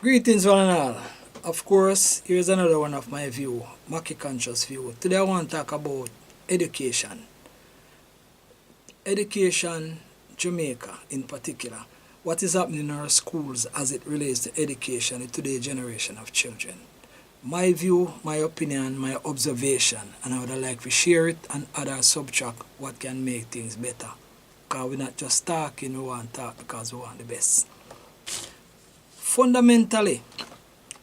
Greetings one and all. Of course, here's another one of my view, mackieconscious view. Today I want to talk about education. Education, Jamaica in particular. What is happening in our schools as it relates to education in today's generation of children. My view, my opinion, my observation, and I would like to share it and add or subtract what can make things better. Because we're not just talking, we want to talk because we want the best. Fundamentally,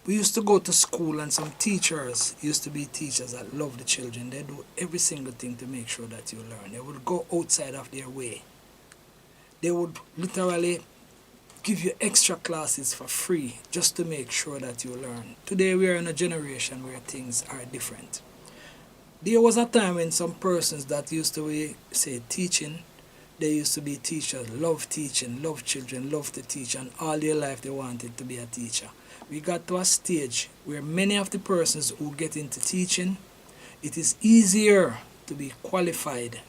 we used to go to school and some teachers used to be teachers that love the children. They do every single thing to make sure that you learn. They would go outside of their way. They would literally give you extra classes for free just to make sure that you learn. Today we are in a generation where things are different. There was a time when some persons that used to be, say, teaching, they used to be teachers, love teaching, love children, love to teach, and all their life they wanted to be a teacher. We got to a stage where many of the persons who get into teaching, it is easier to be qualified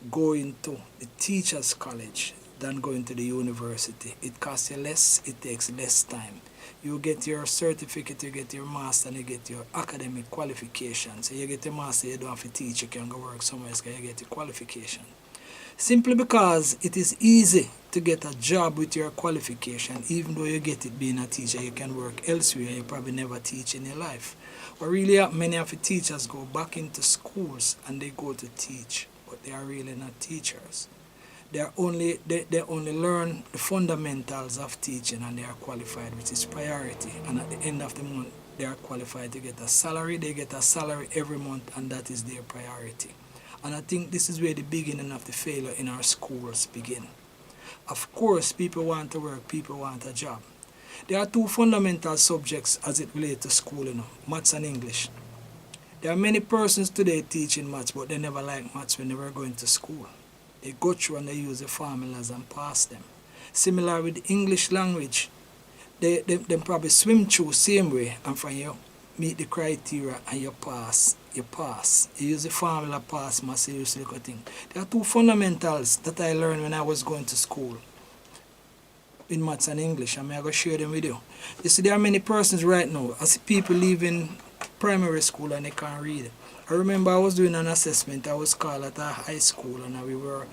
going to the teacher's college than going to the university. It costs you less, it takes less time. You get your certificate, you get your master, and you get your academic qualification. So you get your master, you don't have to teach, you can go work somewhere else because you get your qualification. Simply because it is easy to get a job with your qualification, even though you get it being a teacher, you can work elsewhere and you probably never teach in your life. But really, many of the teachers go back into schools and they go to teach, but they are really not teachers. They only learn the fundamentals of teaching and they are qualified, which is priority. And at the end of the month, they are qualified to get a salary. They get a salary every month and that is their priority. And I think this is where the beginning of the failure in our schools begin. Of course, people want to work, people want a job. There are two fundamental subjects as it relates to school, maths and English. There are many persons today teaching maths, but they never like maths when they were going to school. They go through and they use the formulas and pass them. Similar with the English language, they probably swim through same way, and from you meet the criteria and you pass. You use the formula pass, must use look at thing. There are two fundamentals that I learned when I was going to school in maths and English, and I'm going to share them with you. You see, there are many persons right now, I see people leaving primary school and they can't read. I remember I was doing an assessment, I was called at a high school and we were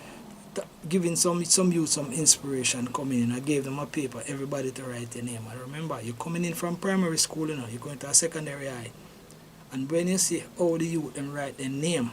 giving some youth some inspiration coming in. I gave them a paper, everybody to write their name. I remember, you're coming in from primary school, you're going to a secondary high. And when you see how the youth and write their name,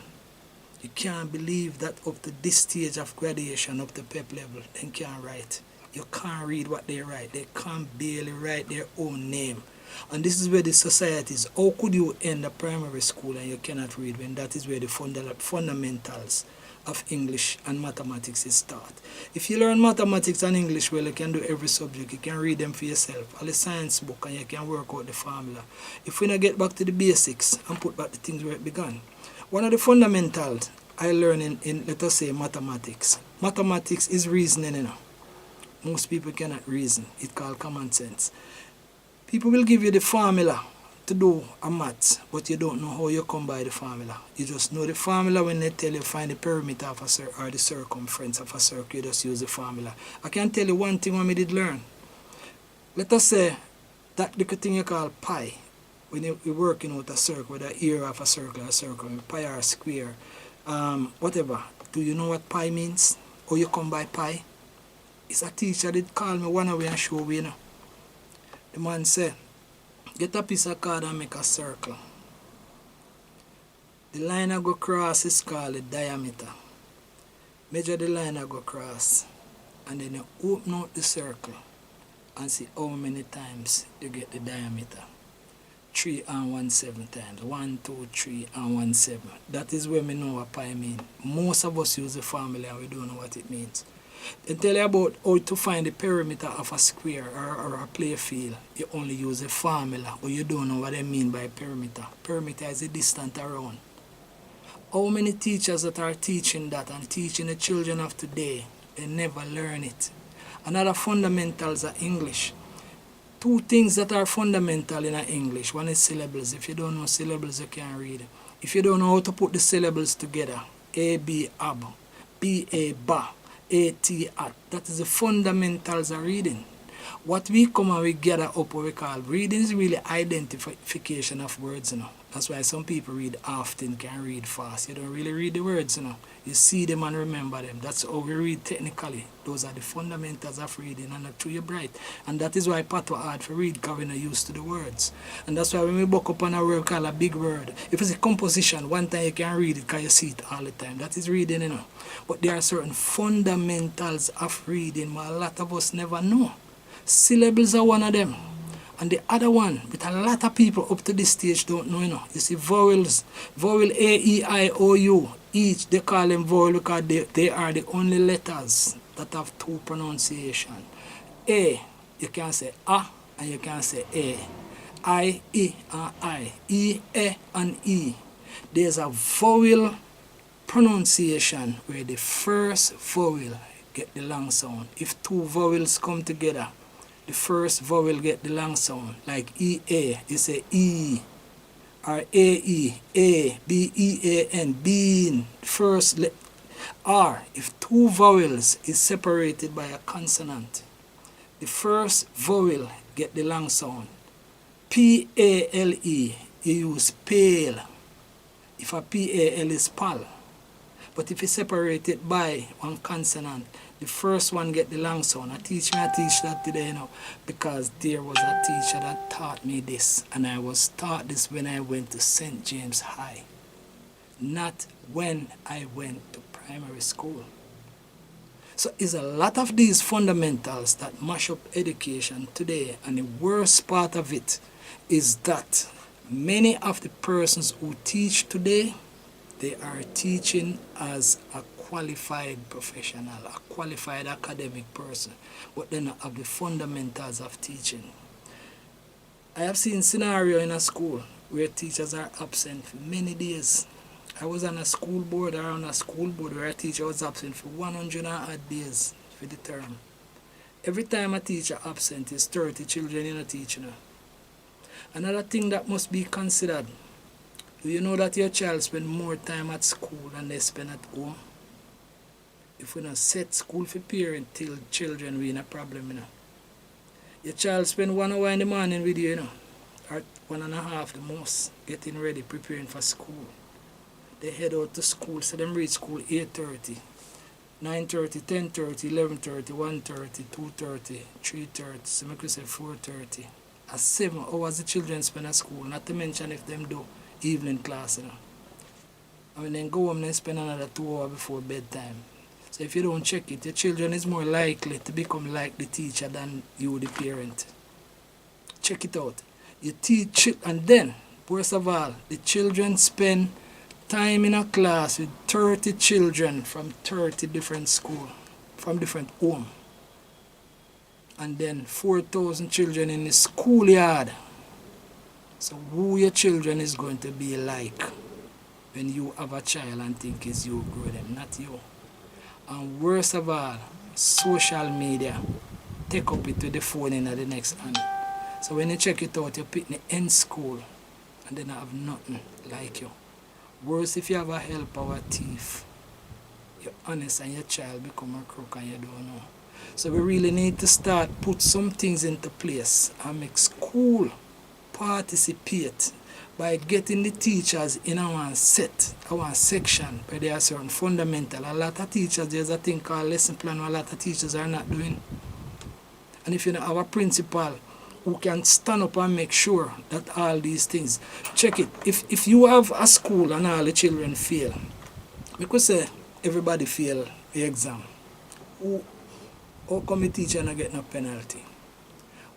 you can't believe that up to this stage of graduation, up to PEP level, they can't write. You can't read what they write. They can't barely write their own name. And this is where the society is. How could you end a primary school and you cannot read when that is where the fundamentals of English and mathematics is taught? If you learn mathematics and English well, you can do every subject. You can read them for yourself. All the science book and you can work out the formula. If we not get back to the basics and put back the things where it began. One of the fundamentals I learned in let us say mathematics. Mathematics is reasoning, Most people cannot reason. It's called common sense. People will give you the formula to do a maths, but you don't know how you come by the formula. You just know the formula when they tell you find the perimeter of a circle or the circumference of a circle, you just use the formula. I can tell you one thing what I did learn. Let us say that little thing you call pi, when you're working out a circle, the area of a circle, pi or square, whatever. Do you know what pi means? How you come by pi? It's a teacher that called me one away and show me, The man said, get a piece of card and make a circle. The line I go across is called the diameter. Measure the line I go across and then you open out the circle and see how many times you get the diameter. 3 and 1/7 times. 1, 2, 3 and 1/7. That is where we know what pi means. Most of us use the formula and we don't know what it means. They tell you about how to find the perimeter of a square or a play field. You only use a formula, but you don't know what they mean by perimeter. Perimeter is the distance around. How many teachers that are teaching that and teaching the children of today, they never learn it. Another fundamentals of English. Two things that are fundamental in English. One is syllables. If you don't know syllables, you can't read. If you don't know how to put the syllables together, A, B, ab, B, A, ba, A-T, at. That is the fundamentals of reading. What we come and we gather up what we call reading is really identification of words, you know. That's why some people read often, can read fast. You don't really read the words, you know. You see them and remember them. That's how we read technically. Those are the fundamentals of reading and not through your bright. And that is why Pat was hard to read, because we're not used to the words. And that's why when we buck up on a word called a big word, if it's a composition, one time you can read it because you see it all the time. That is reading, you know. But there are certain fundamentals of reading but a lot of us never know. Syllables are one of them. And the other one, which a lot of people up to this stage don't know, you know. You see vowels, vowel A, E, I, O, U. Each, they call them vowel because they are the only letters that have two pronunciation. A, you can say A and you can say A. I, E, and I. E, E, and E. There's a vowel pronunciation where the first vowel get the long sound. If two vowels come together, the first vowel get the long sound. Like E-A, you say E. Or A-E, A, B-E-A-N, bean. First R, if two vowels is separated by a consonant, the first vowel get the long sound. P-A-L-E, you use pale. If a P-A-L is pal. But if you separate it by one consonant, the first one get the long sound. I teach that today, you know, because there was a teacher that taught me this, and I was taught this when I went to St. James High, not when I went to primary school. So it's a lot of these fundamentals that mash up education today, and the worst part of it is that many of the persons who teach today, they are teaching as a qualified professional, a qualified academic person, but they don't have the fundamentals of teaching. I have seen scenario in a school where teachers are absent for many days. I was on a school board where a teacher was absent for 100 and odd days for the term. Every time a teacher absent, is 30 children in a teaching. Another thing that must be considered, do you know that your child spend more time at school than they spend at home? If we don't set school for parent till children, we in a problem, you know. Your child spend 1 hour in the morning with you, you know, or 1.5 the most, getting ready, preparing for school. They head out to school, so them reach school 8:30, 9:30, 10:30, 11:30, 1:30, 2:30, 3:30, so make we say 4:30. That's 7 hours the children spend at school, not to mention if them do evening class, you know. And when they go home, they spend another 2 hours before bedtime. So if you don't check it, your children is more likely to become like the teacher than you, the parent. Check it out. You teach, and then, worst of all, the children spend time in a class with 30 children from 30 different schools, from different homes. And then 4,000 children in the schoolyard. So who your children is going to be like when you have a child and think it's you grow them, not you. And worst of all, social media take up it with the phone in the next hand. So when you check it out, you pick the end school and then have nothing like you. Worse if you have a helper or a thief. You're honest and your child become a crook and you don't know. So we really need to start put some things into place and make school participate by getting the teachers in our set, our section, where there are certain fundamental. A lot of teachers, there's a thing called lesson plan, a lot of teachers are not doing. And if you don't have a principal who can stand up and make sure that all these things, check it. If you have a school and all the children fail, we could say everybody fail the exam. How come the teacher not get no penalty?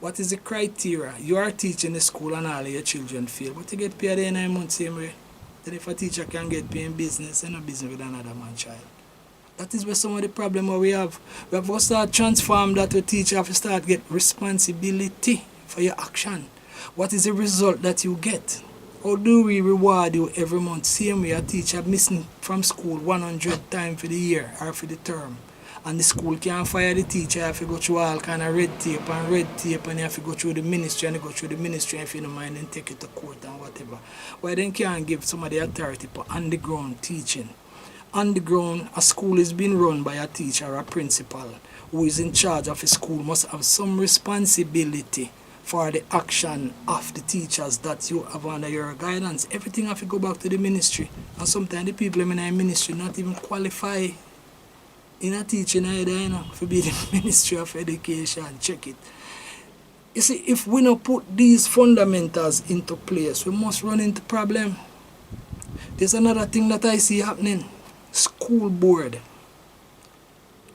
What is the criteria? You are teaching the school and all your children fail, but you get paid in a month same way. Then if a teacher can get paid in business, and no business with another man's child. That is where some of the problem we have. We have to start transform that the teacher have to start get responsibility for your action. What is the result that you get? How do we reward you every month? Same way a teacher missing from school 100 times for the year or for the term. And the school can't fire the teacher, you have to go through all kind of red tape, and you have to go through the ministry, and you go through the ministry, and if you don't mind, then take it to court and whatever. Why then can't give some of the authority for underground teaching? On the ground, a school is being run by a teacher or a principal who is in charge of a school must have some responsibility for the action of the teachers that you have under your guidance. Everything have to go back to the ministry. And sometimes the people in the ministry not even qualify in a teaching either, you know, to be the Ministry of Education. Check it. You see, if we don't put these fundamentals into place, we must run into problem. There's another thing that I see happening. School board.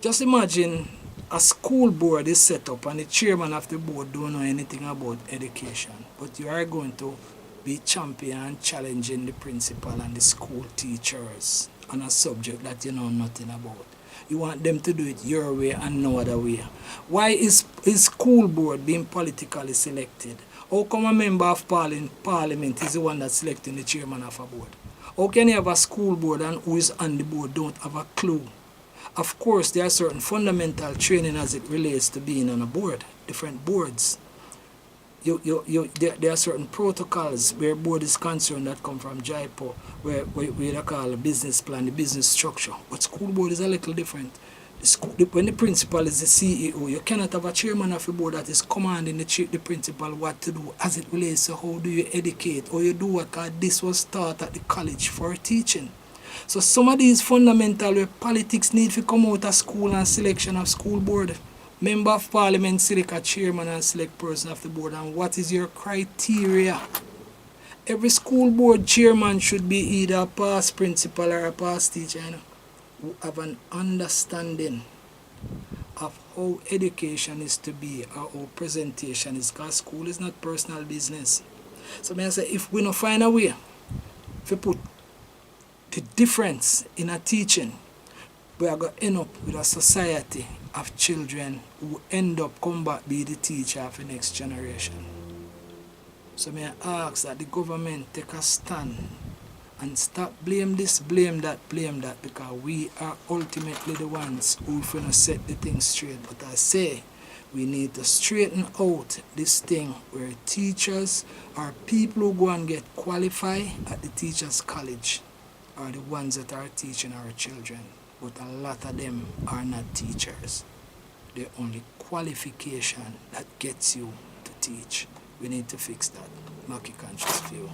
Just imagine a school board is set up and the chairman of the board don't know anything about education. But you are going to be champion and challenging the principal and the school teachers on a subject that you know nothing about. You want them to do it your way and no other way. Why is school board being politically selected? How come a member of parliament is the one that's selecting the chairman of a board? How can you have a school board and who is on the board don't have a clue? Of course, there are certain fundamental training as it relates to being on a board, different boards. There are certain protocols where board is concerned that come from Jaipur, where they call a business plan, the business structure. But school board is a little different. When the principal is the CEO, you cannot have a chairman of a board that is commanding the principal what to do as it relates to how do you educate, or you do what, because this was taught at the college for teaching. So some of these fundamental where politics need to come out of school and selection of school board. Member of parliament select a chairman and select person of the board, and what is your criteria? Every school board chairman should be either a past principal or a past teacher, you know, who have an understanding of how education is to be or how presentation is, because school is not personal business. So may I say, if we don't find a way to put the difference in a teaching, we are going to end up with a society of children who end up come back be the teacher of the next generation. So may I ask that the government take a stand and stop blame this, blame that, because we are ultimately the ones who finna set the thing straight. But I say we need to straighten out this thing where teachers or people who go and get qualified at the teachers' college are the ones that are teaching our children. But a lot of them are not teachers. They're only qualification that gets you to teach. We need to fix that. Mackie Conscious view.